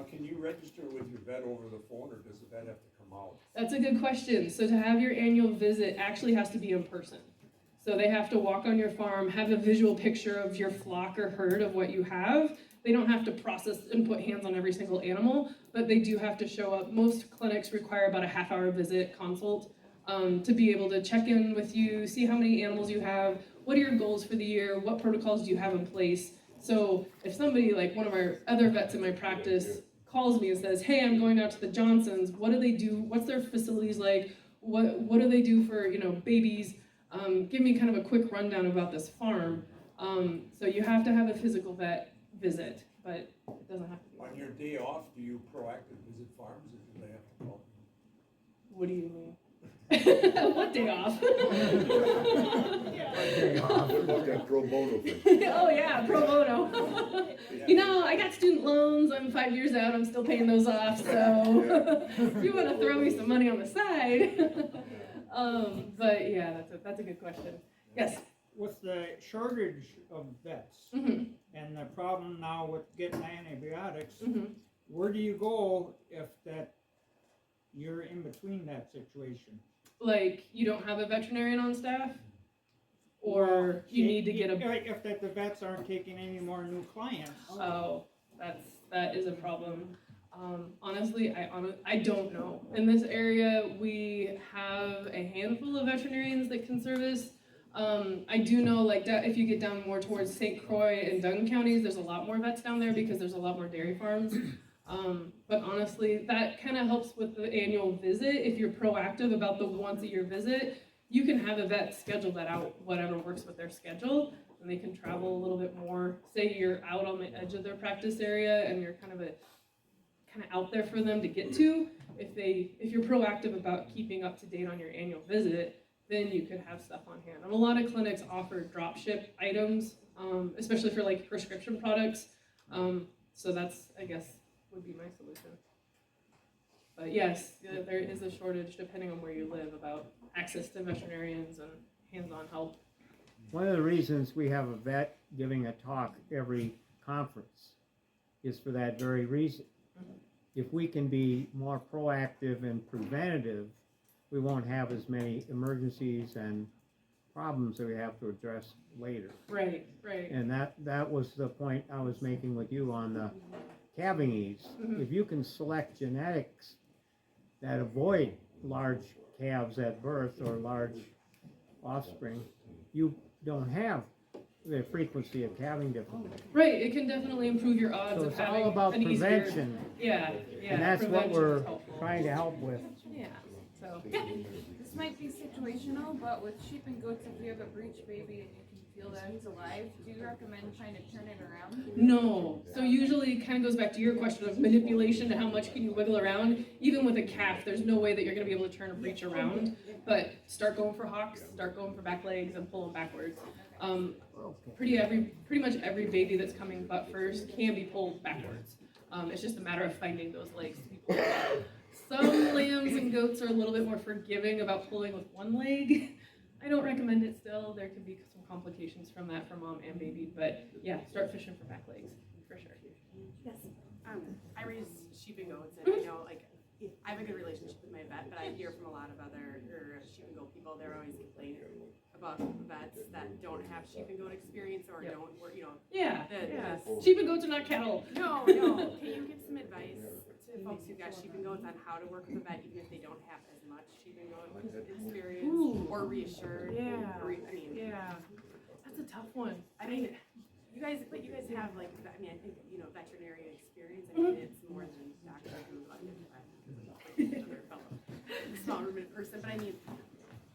Speaker 1: Can you register with your vet over the phone, or does the vet have to come out?
Speaker 2: That's a good question. So to have your annual visit actually has to be in person. So they have to walk on your farm, have a visual picture of your flock or herd of what you have. They don't have to process and put hands on every single animal, but they do have to show up. Most clinics require about a half-hour visit consult to be able to check in with you, see how many animals you have, what are your goals for the year, what protocols do you have in place. So if somebody, like one of our other vets in my practice, calls me and says, hey, I'm going out to the Johnsons, what do they do, what's their facilities like, what do they do for babies, give me kind of a quick rundown about this farm. So you have to have a physical vet visit, but it doesn't have to be.
Speaker 1: On your day off, do you proactive visit farms, or do they have to call?
Speaker 2: What do you mean? What day off?
Speaker 6: Day off.
Speaker 9: What about that pro bono thing?
Speaker 2: Oh yeah, pro bono. I got student loans, I'm 5 years out, I'm still paying those off, so if you want to throw me some money on the side. But yeah, that's a good question. Yes?
Speaker 6: With the shortage of vets
Speaker 2: Mm-hmm.
Speaker 6: and the problem now with getting antibiotics,
Speaker 2: Mm-hmm.
Speaker 6: where do you go if you're in between that situation?
Speaker 2: Like, you don't have a veterinarian on staff? Or you need to get a...
Speaker 6: If the vets aren't taking any more new clients.
Speaker 2: Oh, that is a problem. Honestly, I don't know. In this area, we have a handful of veterinarians that can service. I do know, like, if you get down more towards St. Croix and Dunn counties, there's a lot more vets down there because there's a lot more dairy farms. But honestly, that kind of helps with the annual visit. If you're proactive about the once-a-year visit, you can have a vet schedule that out, whatever works with their schedule, and they can travel a little bit more. Say you're out on the edge of their practice area and you're kind of out there for them to get to. If you're proactive about keeping up to date on your annual visit, then you could have stuff on hand. And a lot of clinics offer drop ship items, especially for like prescription products. So that's, I guess, would be my solution. But yes, there is a shortage, depending on where you live, about access to veterinarians and hands-on help.
Speaker 6: One of the reasons we have a vet giving a talk every conference is for that very reason. If we can be more proactive and preventative, we won't have as many emergencies and problems that we have to address later.
Speaker 2: Right.
Speaker 6: And that was the point I was making with you on the calving ease.
Speaker 2: Mhm.
Speaker 6: If you can select genetics that avoid large calves at birth or large offspring, you don't have the frequency of calving difficulty.
Speaker 2: Right, it can definitely improve your odds
Speaker 6: So
Speaker 2: of
Speaker 6: it's
Speaker 2: having
Speaker 6: all about
Speaker 2: an easier...
Speaker 6: prevention,
Speaker 2: Yeah,
Speaker 6: and that's what
Speaker 2: prevention
Speaker 6: we're
Speaker 2: is helpful.
Speaker 6: trying to help with.
Speaker 3: Yeah.
Speaker 2: So,
Speaker 3: This might be situational, but with sheep and goats, if you have a breech baby and you can feel that he's alive, do you recommend trying to turn it around?
Speaker 2: no. So usually it kind of goes back to your question of manipulation to how much can you wiggle around. Even with a calf, there's no way that you're going to be able to turn a breech around. But start going for hocks, start going for back legs, and pull them backwards. Pretty much every baby that's coming butt first can be pulled backwards. It's just a matter of finding those legs to be pulled back. Some lambs and goats are a little bit more forgiving about pulling with one leg. I don't recommend it still. There could be some complications from that for mom and baby, but yeah, start fishing for back legs, for sure.
Speaker 10: Yes. I raise sheep and goats, and I know, like, I have a good relationship with my vet, but I hear from a lot of other sheep and goat people, they're always complaining about vets that don't have sheep and goat experience or don't work,
Speaker 2: Yeah,
Speaker 10: the
Speaker 2: sheep and goats are not cattle.
Speaker 10: No. Can you give some advice to folks who've got sheep and goats on how to work with a vet, even if they don't have as much sheep and goat experience or reassured?
Speaker 2: Yeah. That's a tough one.
Speaker 10: I mean, you guys have like, I think, veterinarian experience. I mean, it's more than Dr. Who, like another fellow, small room person. But I mean,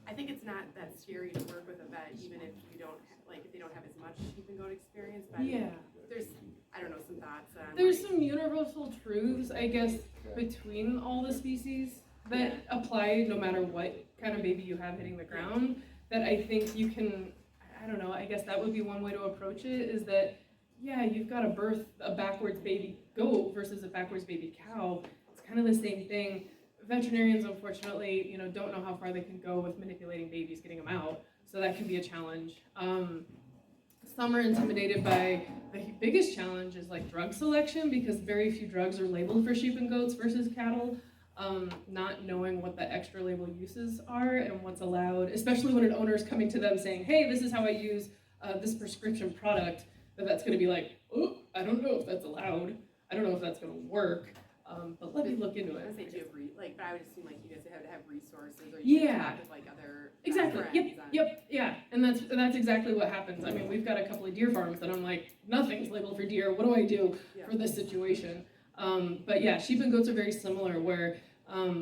Speaker 10: I think it's not that scary to work with a vet, even if you don't if they don't have as much sheep and goat experience. But I mean, there's, I don't know, some thoughts on.
Speaker 2: There's some universal truths, I guess, between all the species. that apply no matter what kind of baby you have hitting the ground, that I think you can, I don't know, I guess that would be one way to approach it, is that, yeah, you've got to birth a backwards baby goat versus a backwards baby cow. It's kind of the same thing. Veterinarians, unfortunately, don't know how far they can go with manipulating babies, getting them out. So that can be a challenge. Some are intimidated by the biggest challenge is like drug selection, because very few drugs are labeled for sheep and goats versus cattle. Not knowing what the extra label uses are and what's allowed, especially when an owner is coming to them saying, hey, this is how I use this prescription product, that's going to be like, oh, I don't know if that's allowed. I don't know if that's going to work. But let me look into it.
Speaker 10: I would say, do you have but I would assume like you guys have to have resources, or you can talk with like other
Speaker 2: Exactly.
Speaker 10: friends
Speaker 2: Yep. Yeah. And that's exactly what happens. I mean, we've got a couple of deer farms that I'm like, nothing's labeled for deer. What do I do for this situation? But yeah, sheep and goats are very similar, where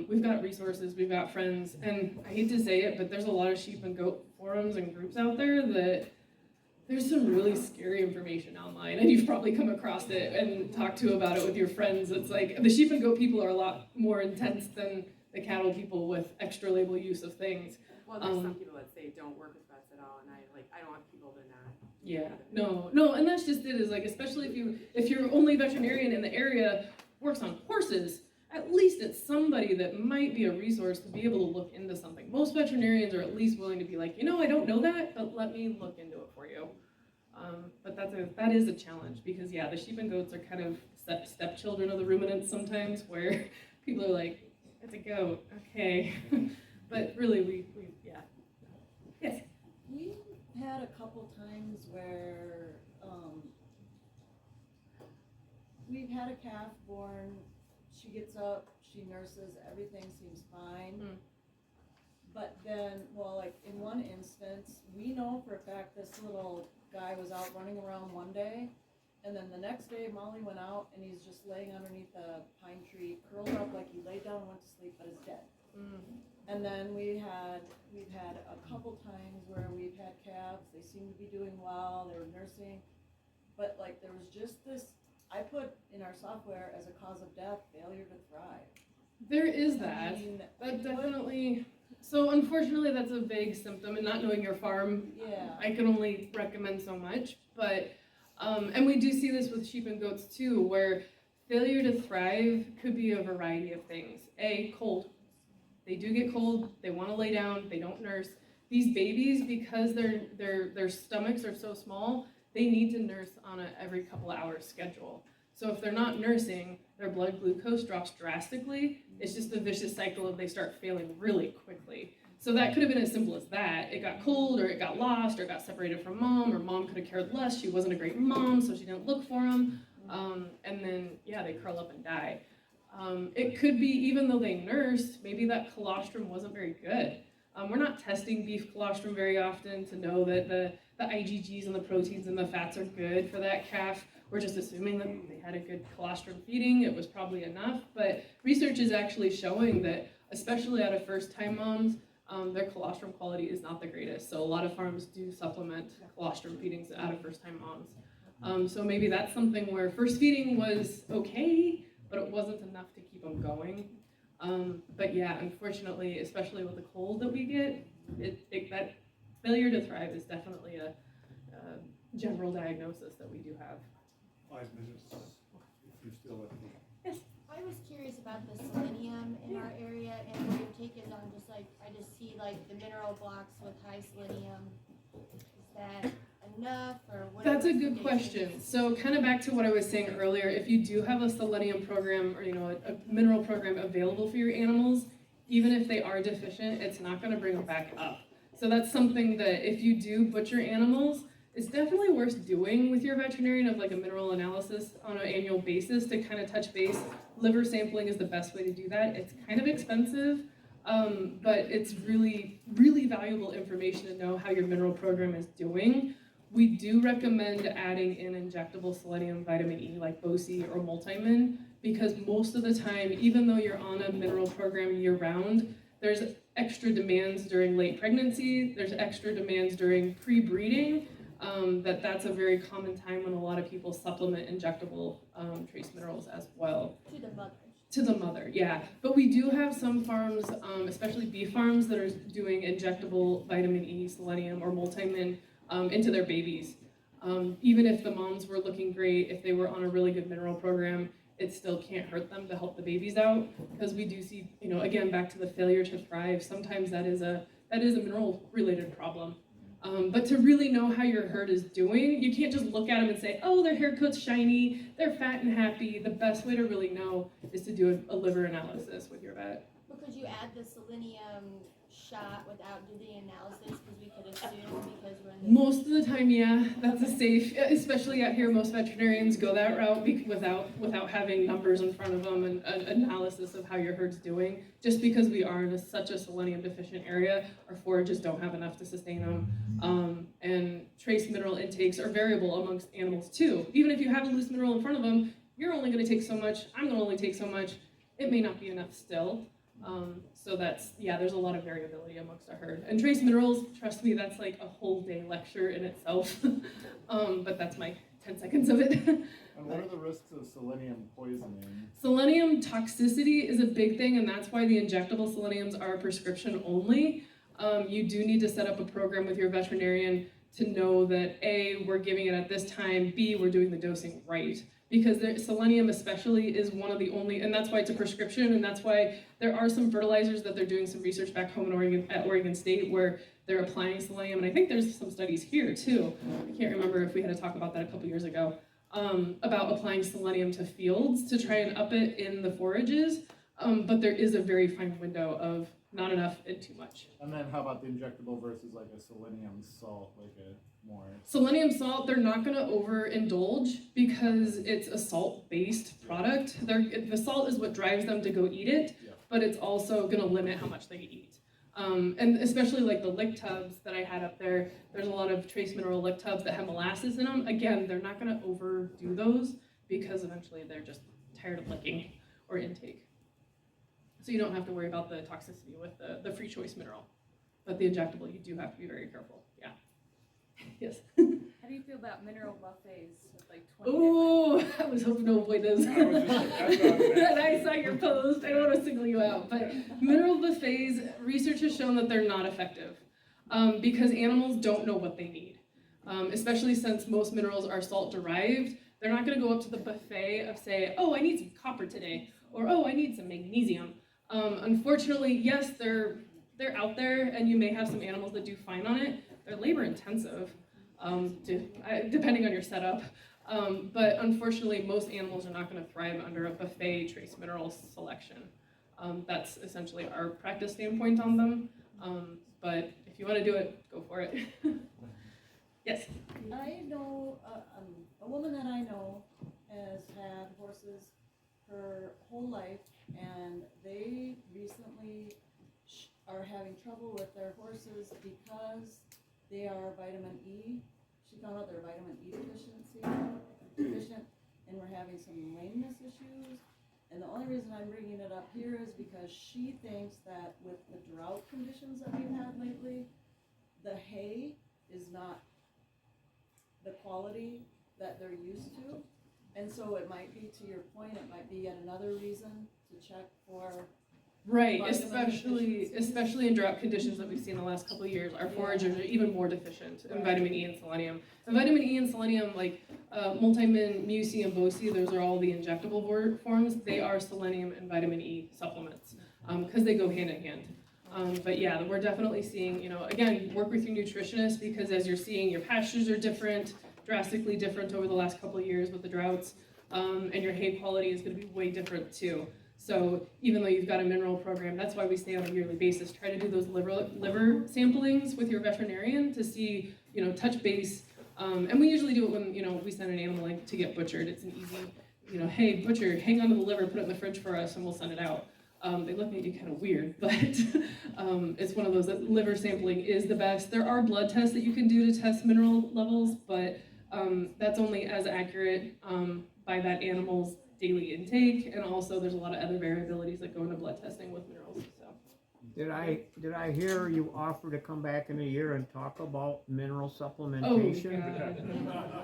Speaker 2: we've got resources, we've got friends, and I hate to say it, but there's a lot of sheep and goat forums and groups out there that there's some really scary information online, and you've probably come across it and talked about it with your friends. It's like the sheep and goat people are a lot more intense than the cattle people with extra label use of things.
Speaker 10: Well, there's some people that say don't work with vets at all, and I don't want people to not.
Speaker 2: Yeah, no, and that's just it, is like, especially if your only veterinarian in the area works on horses, at least it's somebody that might be a resource to be able to look into something. Most veterinarians are at least willing to be like, I don't know that, but let me look into it for you. But that is a challenge, because yeah, the sheep and goats are kind of stepchildren of the ruminants sometimes, where people are like, it's a goat, okay. But really, we yes.
Speaker 4: We've had a couple times where we've had a calf born. She gets up, she nurses, everything seems fine. But then, like in one instance, we know for a fact this little guy was out running around one day, and then the next day Molly went out and he's just laying underneath a pine tree, curled up like he laid down and went to sleep, but is dead. And then we've had a couple times where we've had calves, they seem to be doing well, they were nursing, but like there was just this, I put in our software as a cause of death, failure to thrive.
Speaker 2: There is that. That definitely. So unfortunately, that's a vague symptom, and not knowing your farm, I can only recommend so much. But and we do see this with sheep and goats too, where failure to thrive could be a variety of things. Cold. They do get cold. They want to lay down. They don't nurse. These babies, because their stomachs are so small, they need to nurse on a every couple of hours schedule. So if they're not nursing, their blood glucose drops drastically. It's just a vicious cycle of they start failing really quickly. So that could have been as simple as that. It got cold, or it got lost, or it got separated from mom, or mom could have cared less. She wasn't a great mom, so she didn't look for them. And then, they curl up and die. It could be, even though they nursed, maybe that colostrum wasn't very good. We're not testing beef colostrum very often to know that the IgGs and the proteins and the fats are good for that calf. We're just assuming that they had a good colostrum feeding. It was probably enough, but research is actually showing that, especially out of first-time moms, their colostrum quality is not the greatest. So a lot of farms do supplement colostrum feedings out of first-time moms. So maybe that's something where first feeding was okay, but it wasn't enough to keep them going. But yeah, unfortunately, especially with the cold that we get, that failure to thrive is definitely a general diagnosis that we do have.
Speaker 7: 5 minutes, if you're still at me.
Speaker 2: Yes.
Speaker 11: I was curious about the selenium in our area, and what your take is on I just see like the mineral blocks with high selenium. Is that enough, or what?
Speaker 2: That's a good question. So kind of back to what I was saying earlier, if you do have a selenium program, or a mineral program available for your animals, even if they are deficient, it's not going to bring them back up. So that's something that if you do butcher animals, it's definitely worth doing with your veterinarian, of like a mineral analysis on an annual basis to kind of touch base. Liver sampling is the best way to do that. It's kind of expensive, but it's really, really valuable information to know how your mineral program is doing. We do recommend adding in injectable selenium vitamin E like Bosi or Multimin, because most of the time, even though you're on a mineral program year-round, there's extra demands during late pregnancy, there's extra demands during pre-breeding. That's a very common time when a lot of people supplement injectable trace minerals as well.
Speaker 11: To the mothers.
Speaker 2: To the mother, yeah. But we do have some farms, especially beef farms, that are doing injectable vitamin E, selenium, or multimin into their babies. Even if the moms were looking great, if they were on a really good mineral program, it still can't hurt them to help the babies out, because we do see, again, back to the failure to thrive, sometimes that is a mineral-related problem. But to really know how your herd is doing, you can't just look at them and say, oh, their hair coat's shiny, they're fat and happy. The best way to really know is to do a liver analysis with your vet.
Speaker 11: But could you add the selenium shot without doing the analysis, because we could assume because we're in the...
Speaker 2: Most of the time, yeah, that's a safe, especially out here, most veterinarians go that route without having numbers in front of them and an analysis of how your herd's doing, just because we are in such a selenium deficient area. Our forages don't have enough to sustain them. And trace mineral intakes are variable amongst animals too. Even if you have a loose mineral in front of them, you're only going to take so much, I'm going to only take so much. It may not be enough still. So there's a lot of variability amongst our herd. And trace minerals, trust me, that's like a whole day lecture in itself. But that's my 10 seconds of it.
Speaker 12: And what are the risks of selenium poisoning?
Speaker 2: Selenium toxicity is a big thing, and that's why the injectable seleniums are prescription only. You do need to set up a program with your veterinarian to know that A, we're giving it at this time, B, we're doing the dosing right. Because selenium especially is one of the only, and that's why it's a prescription, and that's why there are some fertilizers that they're doing some research back home in Oregon, at Oregon State, where they're applying selenium, and I think there's some studies here too. I can't remember if we had a talk about that a couple years ago, about applying selenium to fields to try and up it in the forages, but there is a very fine window of not enough and too much.
Speaker 12: And then how about the injectable versus like a selenium salt, like a more...
Speaker 2: Selenium salt, they're not going to overindulge because it's a salt-based product. The salt is what drives them to go eat it, but it's also going to limit how much they eat. And especially like the lick tubs that I had up there, there's a lot of trace mineral lick tubs that have molasses in them. Again, they're not going to overdo those because eventually they're just tired of licking or intake. So you don't have to worry about the toxicity with the free choice mineral. But the injectable, you do have to be very careful. Yeah. Yes.
Speaker 3: How do you feel about mineral buffets with like 20
Speaker 2: Oh, I was hoping to avoid those. And I saw your post. I don't want to single you out. But mineral buffets, research has shown that they're not effective because animals don't know what they need. Especially since most minerals are salt derived. They're not going to go up to the buffet of say, oh, I need some copper today. Or, oh, I need some magnesium. Unfortunately, yes, they're out there, and you may have some animals that do fine on it. They're labor intensive, depending on your setup. But unfortunately, most animals are not going to thrive under a buffet trace mineral selection. That's essentially our practice standpoint on them. But if you want to do it, go for it. Yes?
Speaker 4: I know a woman that I know has had horses her whole life, and they recently are having trouble with their horses because they are vitamin E. She found out they're vitamin E deficient, and we're having some lameness issues. And the only reason I'm bringing it up here is because she thinks that with the drought conditions that we've had lately, the hay is not the quality that they're used to. And so it might be, to your point, it might be yet another reason to check for...
Speaker 2: Right, especially in drought conditions that we've seen the last couple of years, our foragers are even more deficient in vitamin E and selenium. And vitamin E and selenium, like multimin, muci, and boci, those are all the injectable forms. They are selenium and vitamin E supplements because they go hand in hand. But yeah, we're definitely seeing, again, work with your nutritionist because as you're seeing, your pastures are different, drastically different over the last couple of years with the droughts, and your hay quality is going to be way different too. So even though you've got a mineral program, that's why we stay on a yearly basis. Try to do those liver samplings with your veterinarian to see, touch base. And we usually do it when, we send an animal in to get butchered. It's an easy, hey, butcher, hang on to the liver, put it in the fridge for us, and we'll send it out. They look at you kind of weird, but it's one of those that liver sampling is the best. There are blood tests that you can do to test mineral levels, but that's only as accurate by that animal's daily intake, and also there's a lot of other variabilities that go into blood testing with minerals. So,
Speaker 6: Did I hear you offer to come back in a year and talk about mineral
Speaker 2: Oh,
Speaker 6: supplementation?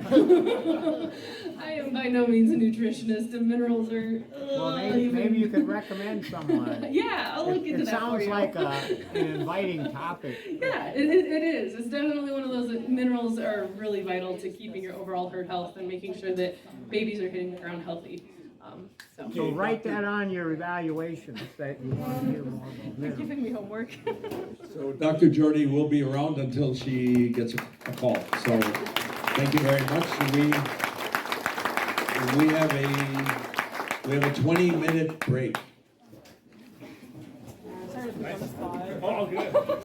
Speaker 2: God. I am by no means a nutritionist, and minerals are.
Speaker 6: Well, maybe you could recommend someone.
Speaker 2: Yeah, I'll look into
Speaker 6: It
Speaker 2: that for
Speaker 6: sounds
Speaker 2: you.
Speaker 6: like an inviting topic.
Speaker 2: Yeah, it is. It's definitely one of those that minerals are really vital to keeping your overall herd health and making sure that babies are hitting the ground healthy.
Speaker 6: So write that on your evaluations that you want to hear more about
Speaker 2: You're
Speaker 6: minerals.
Speaker 2: giving me homework.
Speaker 1: So Dr. Jordie will be around until she gets a call. So thank you very much. We have a 20-minute break.
Speaker 2: Sorry to put you on the spot.
Speaker 12: Oh, good.